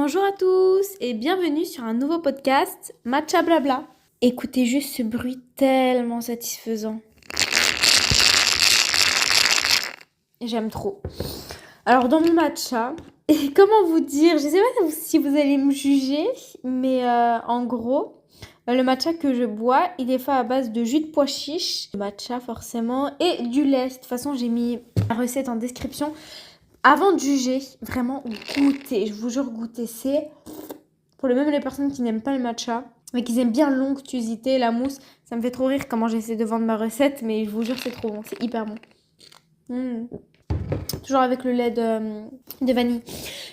Bonjour à tous et bienvenue sur un nouveau podcast Matcha Blabla. Écoutez juste ce bruit tellement satisfaisant. J'aime trop. Alors dans mon matcha, et comment vous dire, je sais pas si vous allez me juger, mais en gros, le matcha que je bois, il est fait à base de jus de pois chiche, matcha forcément, et du lait. De toute façon, j'ai mis la recette en description. Avant de juger, vraiment goûter, je vous jure goûter, c'est pour les personnes qui n'aiment pas le matcha, mais qui aiment bien l'onctuosité, la mousse. Ça me fait trop rire comment j'essaie de vendre ma recette, mais je vous jure c'est trop bon, c'est hyper bon. Toujours avec le lait de vanille.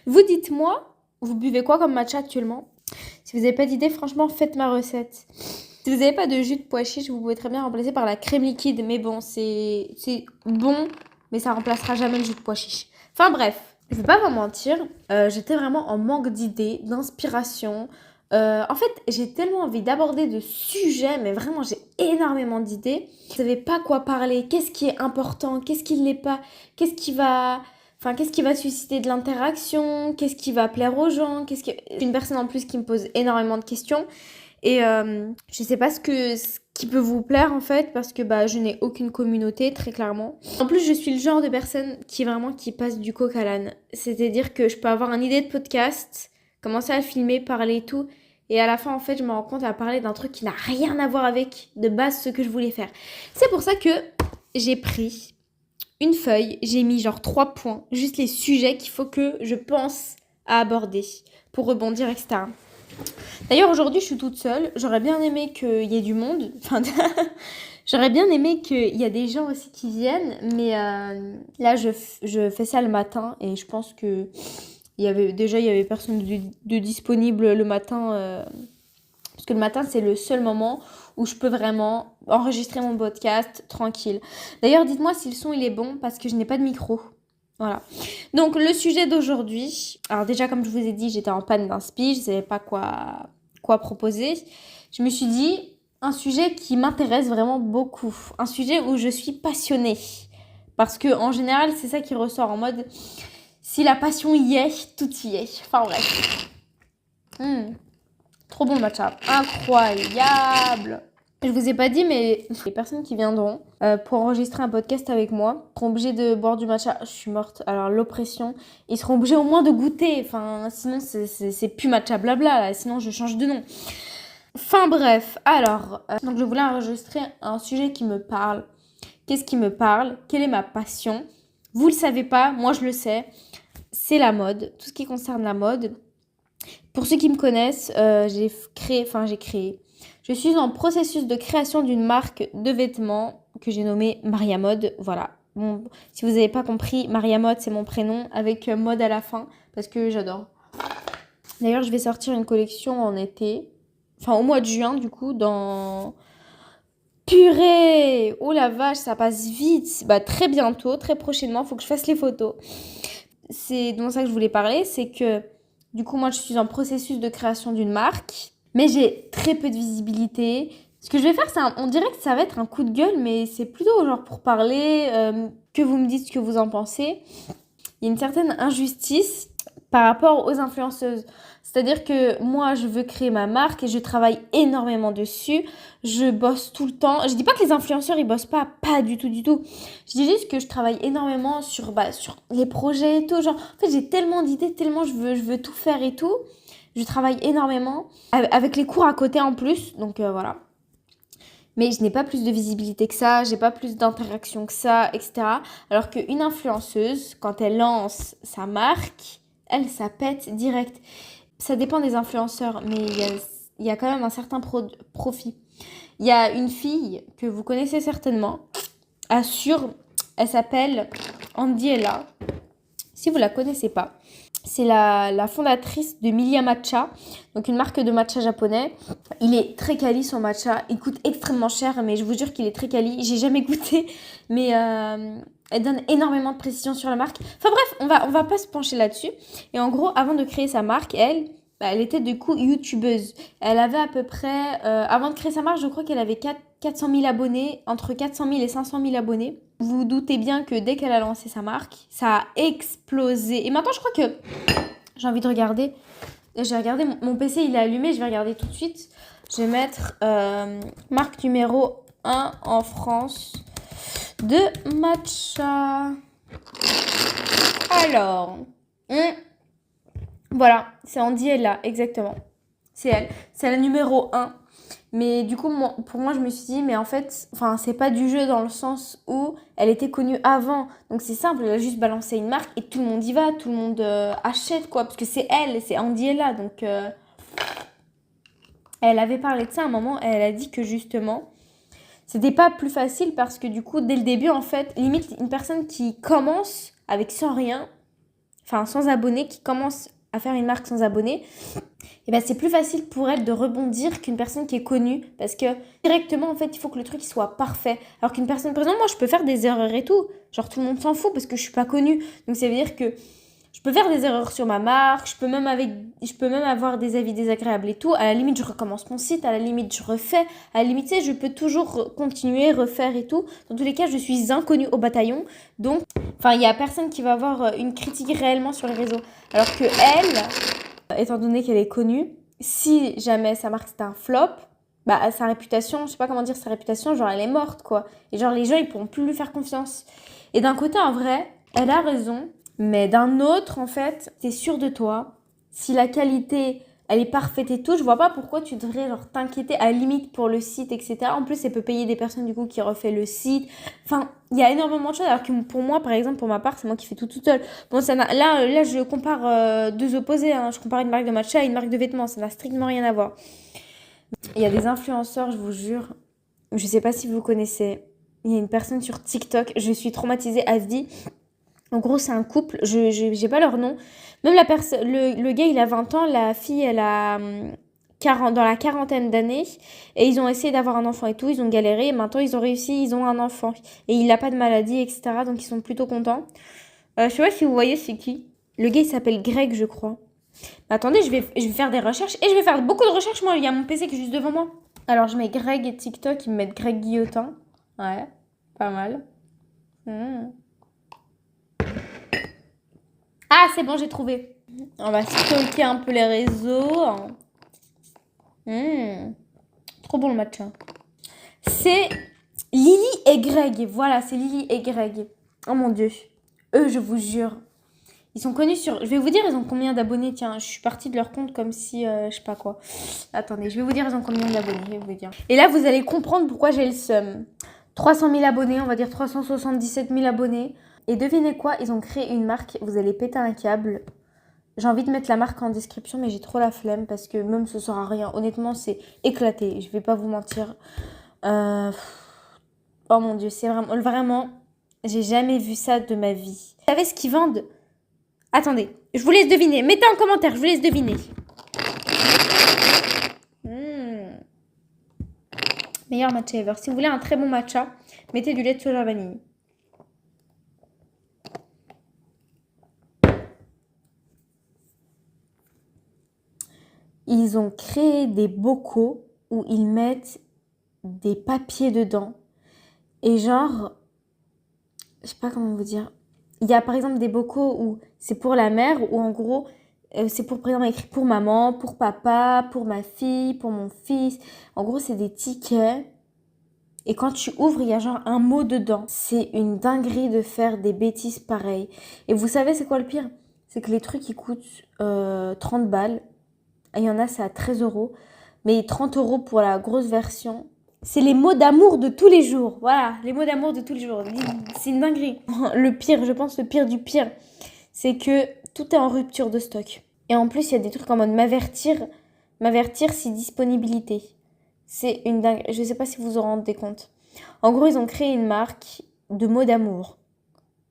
Vous dites-moi, vous buvez quoi comme matcha actuellement? Si vous n'avez pas d'idée, franchement, faites ma recette. Si vous n'avez pas de jus de pois chiche, vous pouvez très bien remplacer par la crème liquide. Mais bon, c'est bon, mais ça remplacera jamais le jus de pois chiche. Enfin bref, je vais pas vous mentir, j'étais vraiment en manque d'idées, d'inspiration. En fait, j'ai tellement envie d'aborder de sujets, mais vraiment, j'ai énormément d'idées. Je savais pas quoi parler, qu'est-ce qui est important, qu'est-ce qui ne l'est pas, qu'est-ce qui va susciter de l'interaction, qu'est-ce qui va plaire aux gens, une personne en plus qui me pose énormément de questions. Et je sais pas ce qui peut vous plaire en fait, parce que je n'ai aucune communauté, très clairement. En plus, je suis le genre de personne qui passe du coq à l'âne. C'est-à-dire que je peux avoir une idée de podcast, commencer à filmer, parler et tout, et à la fin, en fait, je me rends compte à parler d'un truc qui n'a rien à voir avec, de base, ce que je voulais faire. C'est pour ça que j'ai pris une feuille, j'ai mis genre 3 points, juste les sujets qu'il faut que je pense à aborder pour rebondir, etc. D'ailleurs, aujourd'hui, je suis toute seule. J'aurais bien aimé qu'il y ait du monde. Enfin, j'aurais bien aimé qu'il y ait des gens aussi qui viennent. Mais là, je fais ça le matin. Et je pense que il y avait personne de disponible le matin. Parce que le matin, c'est le seul moment où je peux vraiment enregistrer mon podcast tranquille. D'ailleurs, dites-moi si le son, il est bon. Parce que je n'ai pas de micro. Voilà. Donc, le sujet d'aujourd'hui. Alors, déjà, comme je vous ai dit, j'étais en panne d'inspi. Je ne savais pas quoi proposer. Je me suis dit, un sujet qui m'intéresse vraiment beaucoup. Un sujet où je suis passionnée. Parce que, en général, c'est ça qui ressort en mode, si la passion y est, tout y est. Enfin, bref. Trop bon le matcha. Incroyable. Je vous ai pas dit, mais les personnes qui viendront pour enregistrer un podcast avec moi seront obligées de boire du matcha. Je suis morte. Alors, l'oppression. Ils seront obligés au moins de goûter. Enfin, sinon, c'est plus matcha blabla. Là. Sinon, je change de nom. Enfin, bref. Alors, donc je voulais enregistrer un sujet qui me parle. Qu'est-ce qui me parle? Quelle est ma passion? Vous le savez pas, moi je le sais. C'est la mode. Tout ce qui concerne la mode. Pour ceux qui me connaissent, j'ai créé. Je suis en processus de création d'une marque de vêtements que j'ai nommée Maria Mode. Voilà. Bon, si vous n'avez pas compris, Maria Mode, c'est mon prénom avec mode à la fin parce que j'adore. D'ailleurs, je vais sortir une collection en été. Enfin, au mois de juin, du coup, dans... Purée! Oh la vache, ça passe vite. Très bientôt, très prochainement, il faut que je fasse les photos. C'est de ça que je voulais parler, c'est que, du coup, moi, je suis en processus de création d'une marque. Mais j'ai très peu de visibilité. Ce que je vais faire, on dirait que ça va être un coup de gueule, mais c'est plutôt genre pour parler, que vous me dites ce que vous en pensez. Il y a une certaine injustice par rapport aux influenceuses. C'est-à-dire que moi, je veux créer ma marque et je travaille énormément dessus. Je bosse tout le temps. Je dis pas que les influenceurs, ils bossent pas du tout, du tout. Je dis juste que je travaille énormément sur les projets et tout. Genre, en fait, j'ai tellement d'idées, tellement je veux tout faire et tout. Je travaille énormément, avec les cours à côté en plus, donc voilà. Mais je n'ai pas plus de visibilité que ça, j'ai pas plus d'interaction que ça, etc. Alors qu'une influenceuse, quand elle lance sa marque, elle, ça pète direct. Ça dépend des influenceurs, mais il y a quand même un certain profit. Il y a une fille que vous connaissez certainement, elle s'appelle Andiela. Si vous la connaissez pas, c'est la fondatrice de Milia Matcha, donc une marque de matcha japonais. Il est très quali son matcha, il coûte extrêmement cher, mais je vous jure qu'il est très quali. J'ai jamais goûté, mais elle donne énormément de précision sur la marque. Enfin bref, on va pas se pencher là-dessus. Et en gros, avant de créer sa marque, elle était du coup youtubeuse. Elle avait à peu près, avant de créer sa marque, je crois qu'elle avait 400 000 abonnés, entre 400 000 et 500 000 abonnés. Vous vous doutez bien que dès qu'elle a lancé sa marque, ça a explosé. Et maintenant, je crois que J'ai envie de regarder. Je vais regarder, mon PC il est allumé, je vais regarder tout de suite. Je vais mettre marque numéro 1 en France de matcha. Alors, voilà, c'est Andy Ella, exactement. C'est elle. C'est la numéro 1. Mais du coup, pour moi, je me suis dit, mais en fait, c'est pas du jeu dans le sens où elle était connue avant. Donc c'est simple, elle a juste balancé une marque et tout le monde y va, tout le monde achète, quoi. Parce que c'est elle, c'est Andy Ella. Donc elle avait parlé de ça à un moment, elle a dit que justement, c'était pas plus facile parce que du coup, dès le début, en fait, limite, une personne qui commence avec sans rien, sans abonnés, qui commence à faire une marque sans abonnés, et ben c'est plus facile pour elle de rebondir qu'une personne qui est connue parce que directement en fait il faut que le truc soit parfait, alors qu'une personne, par exemple, moi je peux faire des erreurs et tout, genre tout le monde s'en fout parce que je suis pas connue, donc ça veut dire que je peux faire des erreurs sur ma marque, je peux même avoir des avis désagréables et tout, à la limite je recommence mon site, à la limite je refais, à la limite tu sais je peux toujours continuer, refaire et tout, dans tous les cas je suis inconnue au bataillon, donc il y a personne qui va avoir une critique réellement sur les réseaux, alors que elle, étant donné qu'elle est connue, si jamais sa marque c'est un flop, bah sa réputation, je sais pas comment dire, sa réputation, genre elle est morte quoi. Et genre les gens ils pourront plus lui faire confiance. Et d'un côté en vrai, elle a raison, mais d'un autre en fait, t'es sûr de toi. Si la qualité elle est parfaite et tout, je vois pas pourquoi tu devrais genre t'inquiéter à la limite pour le site, etc. En plus, elle peut payer des personnes du coup qui refait le site. Il y a énormément de choses. Alors que pour moi, par exemple, pour ma part, c'est moi qui fais tout toute seule. Bon, là, je compare deux opposés. Hein. Je compare une marque de matcha et une marque de vêtements. Ça n'a strictement rien à voir. Il y a des influenceurs, je vous jure. Je sais pas si vous connaissez. Il y a une personne sur TikTok. Je suis traumatisée. Elle se dit. En gros, c'est un couple. J'ai pas leur nom. Même le gars, il a 20 ans. La fille, elle a 40, dans la quarantaine d'années. Et ils ont essayé d'avoir un enfant et tout. Ils ont galéré. Et maintenant, ils ont réussi. Ils ont un enfant. Et il n'a pas de maladie, etc. Donc, ils sont plutôt contents. Je sais pas si vous voyez c'est qui. Le gars, il s'appelle Greg, je crois. Mais attendez, je vais faire des recherches. Et je vais faire beaucoup de recherches, moi. Il y a mon PC qui est juste devant moi. Alors, je mets Greg et TikTok. Ils me mettent Greg Guillotin. Ouais, pas mal. Ah, c'est bon, j'ai trouvé. On va stalker un peu les réseaux. Trop bon le matcha. C'est Lily et Greg. Voilà, c'est Lily et Greg. Oh mon Dieu. Eux, je vous jure. Ils sont connus sur... Je vais vous dire, ils ont combien d'abonnés. Tiens, je suis partie de leur compte comme si... je sais pas quoi. Attendez, je vais vous dire, ils ont combien d'abonnés. Je vais vous dire. Et là, vous allez comprendre pourquoi j'ai le seum. 300 000 abonnés, on va dire 377 000 abonnés. Et devinez quoi, ils ont créé une marque. Vous allez péter un câble. J'ai envie de mettre la marque en description, mais j'ai trop la flemme parce que même ce sera rien. Honnêtement, c'est éclaté. Je vais pas vous mentir. Oh mon Dieu, c'est vraiment, j'ai jamais vu ça de ma vie. Vous savez ce qu'ils vendent? Attendez, je vous laisse deviner. Mettez en commentaire, je vous laisse deviner. Meilleur matcha ever. Si vous voulez un très bon matcha, mettez du lait de soja vanille. Ils ont créé des bocaux où ils mettent des papiers dedans. Et genre, je sais pas comment vous dire. Il y a par exemple des bocaux où c'est pour la mère, ou en gros, c'est pour, par exemple, écrit pour maman, pour papa, pour ma fille, pour mon fils. En gros, c'est des tickets. Et quand tu ouvres, il y a genre un mot dedans. C'est une dinguerie de faire des bêtises pareilles. Et vous savez, c'est quoi le pire? C'est que les trucs, ils coûtent 30 balles. Et il y en a, c'est à 13 €. Mais 30 € pour la grosse version. C'est les mots d'amour de tous les jours. Voilà, les mots d'amour de tous les jours. C'est une dinguerie. Le pire, je pense, le pire du pire, c'est que tout est en rupture de stock. Et en plus, il y a des trucs en mode m'avertir si disponibilité. C'est une dingue. Je sais pas si vous vous en rendez compte. En gros, ils ont créé une marque de mots d'amour.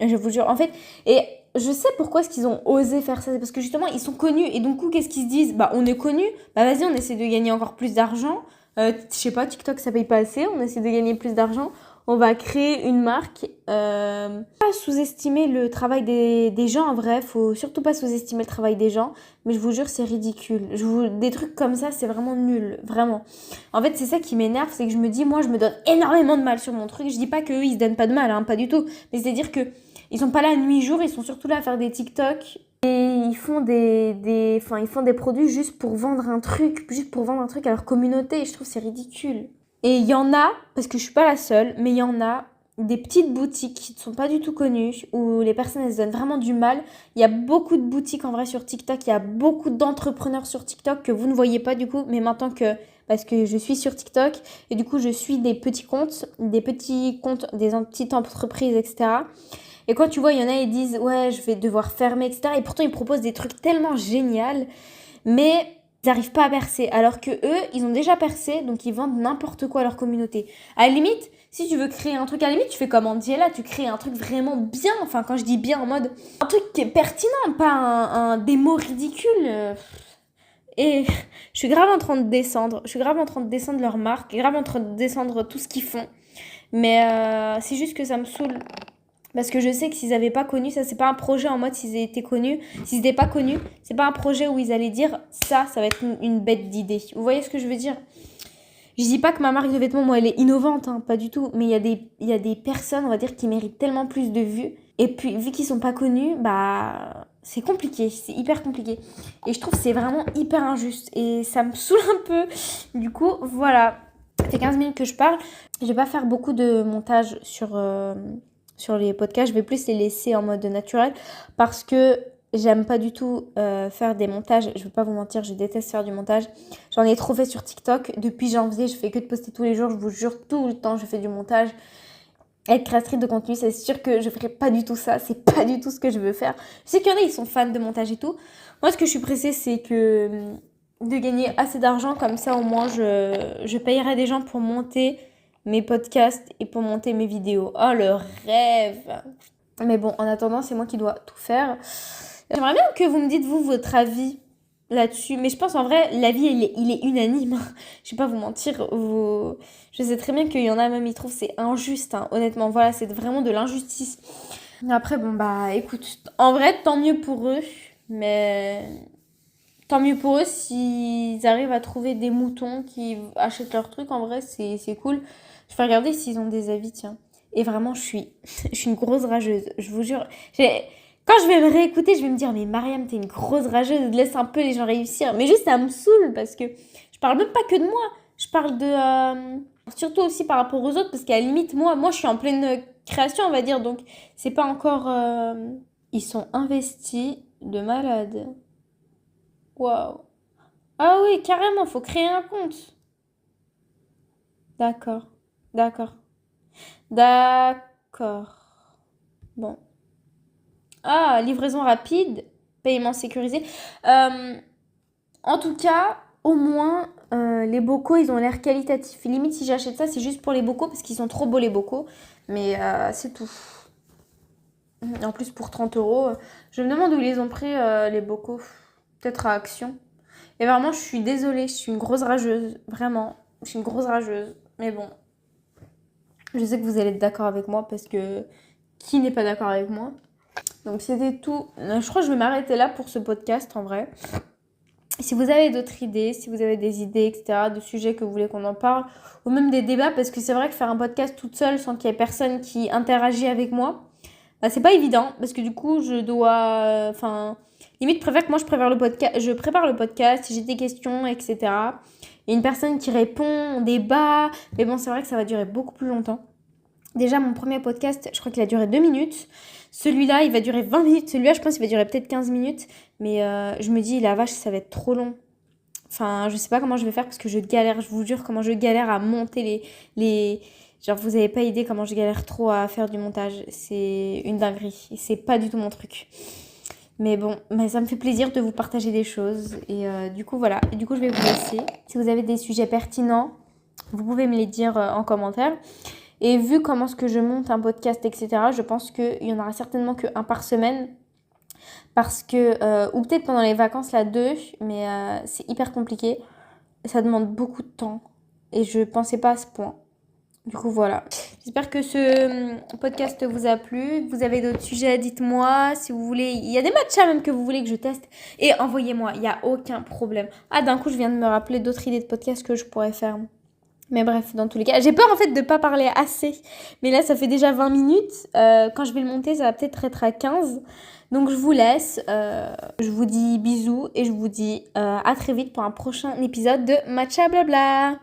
Je vous jure. En fait, et je sais pourquoi est-ce qu'ils ont osé faire ça. C'est parce que justement, ils sont connus. Et donc, qu'est-ce qu'ils se disent? Bah, on est connus. Bah, vas-y, on essaie de gagner encore plus d'argent. Je sais pas, TikTok, ça paye pas assez. On essaie de gagner plus d'argent. On va créer une marque. Pas sous-estimer le travail des gens, en vrai. Faut surtout pas sous-estimer le travail des gens. Mais je vous jure, c'est ridicule. Des trucs comme ça, c'est vraiment nul. Vraiment. En fait, c'est ça qui m'énerve. C'est que je me dis, moi, je me donne énormément de mal sur mon truc. Je dis pas qu'eux, ils se donnent pas de mal, hein, pas du tout. Mais c'est-à-dire que ils sont pas là nuit jour. Ils sont surtout là à faire des TikTok Et ils font des produits juste pour vendre un truc, à leur communauté. Et je trouve que c'est ridicule. Et il y en a, parce que je suis pas la seule, mais il y en a des petites boutiques qui ne sont pas du tout connues, où les personnes elles se donnent vraiment du mal. Il y a beaucoup de boutiques en vrai sur TikTok, il y a beaucoup d'entrepreneurs sur TikTok que vous ne voyez pas du coup, mais maintenant que, parce que je suis sur TikTok, et du coup je suis des petits comptes, petites entreprises, etc. Et quand tu vois, il y en a, ils disent, ouais, je vais devoir fermer, etc. Et pourtant, ils proposent des trucs tellement géniaux, mais ils n'arrivent pas à percer. Alors que eux, ils ont déjà percé, donc ils vendent n'importe quoi à leur communauté. À la limite, si tu veux créer un truc, à la limite, tu fais comme Andiella, tu crées un truc vraiment bien. Enfin, quand je dis bien, en mode, un truc qui est pertinent, pas des mots ridicules. Et je suis grave en train de descendre. Je suis grave en train de descendre leur marque, grave en train de descendre tout ce qu'ils font. Mais c'est juste que ça me saoule. Parce que je sais que s'ils n'avaient pas connu, ça c'est pas un projet en mode s'ils étaient connus. S'ils n'étaient pas connus, c'est pas un projet où ils allaient dire ça va être une bête d'idée. Vous voyez ce que je veux dire? Je dis pas que ma marque de vêtements, moi, elle est innovante, hein, pas du tout. Mais il y a des personnes, on va dire, qui méritent tellement plus de vues. Et puis, vu qu'ils sont pas connus, bah, c'est compliqué, c'est hyper compliqué. Et je trouve que c'est vraiment hyper injuste. Et ça me saoule un peu. Du coup, voilà. Ça fait 15 minutes que je parle. Je vais pas faire beaucoup de montage sur les podcasts. Je vais plus les laisser en mode naturel parce que j'aime pas du tout faire des montages. Je vais pas vous mentir, je déteste faire du montage. J'en ai trop fait sur TikTok. Depuis janvier, je fais que de poster tous les jours. Je vous jure, tout le temps, je fais du montage. Être créatrice de contenu, c'est sûr que je ferai pas du tout ça. C'est pas du tout ce que je veux faire. Je sais qu'il y en a, ils sont fans de montage et tout. Moi, ce que je suis pressée, c'est que de gagner assez d'argent. Comme ça, au moins, je payerai des gens pour monter mes podcasts et pour monter mes vidéos. Oh, le rêve! Mais bon, en attendant, c'est moi qui dois tout faire. J'aimerais bien que vous me dites, vous, votre avis là-dessus. Mais je pense, en vrai, l'avis, il est unanime. Je vais pas vous mentir. Je sais très bien qu'il y en a même, ils trouvent que c'est injuste. Hein. Honnêtement, voilà, c'est vraiment de l'injustice. Après, bon, bah, écoute. En vrai, tant mieux pour eux. Mais tant mieux pour eux s'ils arrivent à trouver des moutons qui achètent leurs trucs. En vrai, c'est cool. Je vais regarder s'ils ont des avis, tiens. Et vraiment, je suis une grosse rageuse. Je vous jure. Quand je vais me réécouter, je vais me dire, mais Mariam, t'es une grosse rageuse. Laisse un peu les gens réussir. Mais juste, ça me saoule parce que je parle même pas que de moi. Je parle de... surtout aussi par rapport aux autres parce qu'à la limite, moi, je suis en pleine création, on va dire. Donc, c'est pas encore... Ils sont investis de malade. Waouh. Ah oui, carrément, faut créer un compte. D'accord. D'accord. D'accord. Bon. Ah, livraison rapide, paiement sécurisé. Euh, En tout cas, au moins, les bocaux, ils ont l'air qualitatifs. Limite, si j'achète ça, c'est juste pour les bocaux parce qu'ils sont trop beaux les bocaux. Mais c'est tout. En plus, pour 30 euros, je me demande où ils les ont pris les bocaux. Peut-être à Action. Et vraiment, je suis désolée, je suis une grosse rageuse. Vraiment, je suis une grosse rageuse. Mais bon, je sais que vous allez être d'accord avec moi parce que qui n'est pas d'accord avec moi? Donc c'était tout. Je crois que je vais m'arrêter là pour ce podcast en vrai. Si vous avez d'autres idées, si vous avez des idées, etc., de sujets que vous voulez qu'on en parle, ou même des débats, parce que c'est vrai que faire un podcast toute seule sans qu'il y ait personne qui interagit avec moi, bah, c'est pas évident, parce que du coup, je dois... Enfin, limite, je prépare le podcast, si j'ai des questions, etc. Il y a une personne qui répond, on débat, mais bon, c'est vrai que ça va durer beaucoup plus longtemps. Déjà, mon premier podcast, je crois qu'il a duré 2 minutes. Celui-là, il va durer 20 minutes. Celui-là, je pense qu'il va durer peut-être 15 minutes. Mais je me dis, la vache, ça va être trop long. Enfin, je sais pas comment je vais faire parce que je galère. Je vous jure comment je galère à monter les... Genre, vous avez pas idée comment je galère trop à faire du montage. C'est une dinguerie. Et c'est pas du tout mon truc. Mais bon, mais ça me fait plaisir de vous partager des choses. Et du coup, voilà. Et du coup, je vais vous laisser. Si vous avez des sujets pertinents, vous pouvez me les dire en commentaire. Et vu comment est-ce que je monte un podcast, etc., je pense qu'il y en aura certainement qu'un par semaine. Parce que, ou peut-être pendant les vacances, là, 2, mais c'est hyper compliqué. Ça demande beaucoup de temps. Et je pensais pas à ce point. Du coup, voilà. J'espère que ce podcast vous a plu. Vous avez d'autres sujets, dites-moi. Si vous voulez, il y a des matchs même que vous voulez que je teste. Et envoyez-moi, il n'y a aucun problème. Ah, d'un coup, je viens de me rappeler d'autres idées de podcast que je pourrais faire. Mais bref, dans tous les cas, j'ai peur en fait de pas parler assez. Mais là, ça fait déjà 20 minutes. Quand je vais le monter, ça va peut-être être à 15. Donc je vous laisse. Je vous dis bisous et je vous dis à très vite pour un prochain épisode de Matcha Blabla.